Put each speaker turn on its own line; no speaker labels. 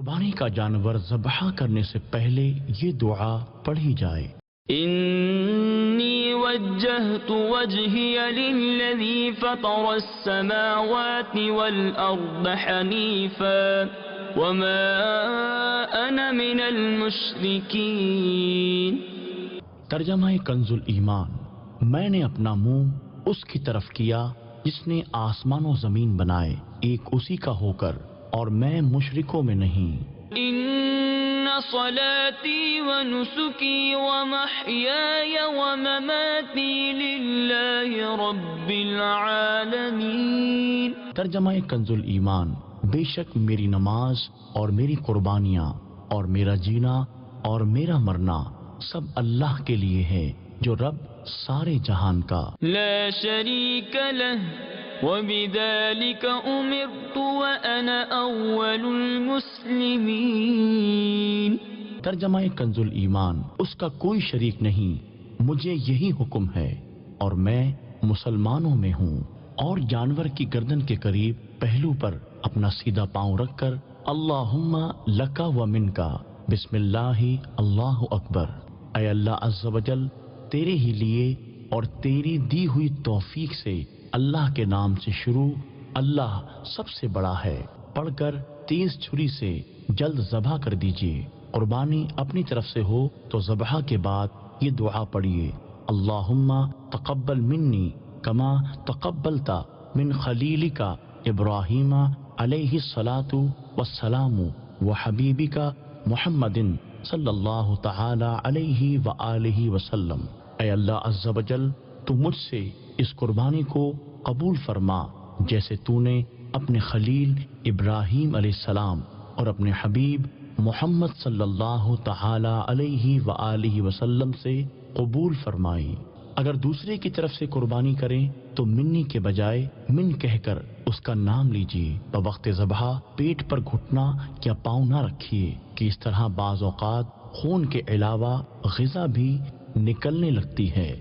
قربانی کا جانور ذبح کرنے سے پہلے یہ دعا پڑھی جائے۔
انی وجہت وجہی للذی فطر السماوات والارض حنیفا وما انا من المشرکین۔
ترجمہ کنز الایمان، میں نے اپنا منہ اس کی طرف کیا جس نے آسمان و زمین بنائے ایک اسی کا ہو کر، اور میں مشرکوں میں نہیں۔
ان صلاتی ونسکی ومحیای ومماتی للہ رب العالمین۔
ترجمہ کنز الایمان، بے شک میری نماز اور میری قربانیاں اور میرا جینا اور میرا مرنا سب اللہ کے لیے ہے جو رب سارے جہان کا۔
لا شریک لہ وبذلک امرت وانا اول المسلمین۔
ترجمہ کنز الایمان، اس کا کوئی شریک نہیں، مجھے یہی حکم ہے اور میں مسلمانوں میں ہوں۔ اور جانور کی گردن کے قریب پہلو پر اپنا سیدھا پاؤں رکھ کر اللہم لکا و منکا بسم اللہ اللہ اکبر، اے اللہ عز و جل تیرے ہی لیے اور تیری دی ہوئی توفیق سے، اللہ کے نام سے شروع، اللہ سب سے بڑا ہے، پڑھ کر تیز چھری سے جلد ذبح کر دیجیے۔ قربانی اپنی طرف سے ہو تو ذبح کے بعد یہ دعا پڑھیے، اللہم تقبل منی کما تقبلت من خلیلک ابراہیم علیہ الصلاۃ والسلام وحبیبک محمد صلی اللہ تعالی علیہ وآلہ وسلم۔ اے اللہ عز و جل تو مجھ سے اس قربانی کو قبول فرما جیسے تو نے اپنے خلیل ابراہیم علیہ السلام اور اپنے حبیب محمد صلی اللہ تعالی علیہ وآلہ وسلم سے قبول فرمائی۔ اگر دوسرے کی طرف سے قربانی کریں تو منی کے بجائے من کہہ کر اس کا نام لیجیے۔ بوقت ذبح پیٹ پر گھٹنا یا پاؤں نہ رکھیے کہ اس طرح بعض اوقات خون کے علاوہ غذا بھی نکلنے لگتی ہے۔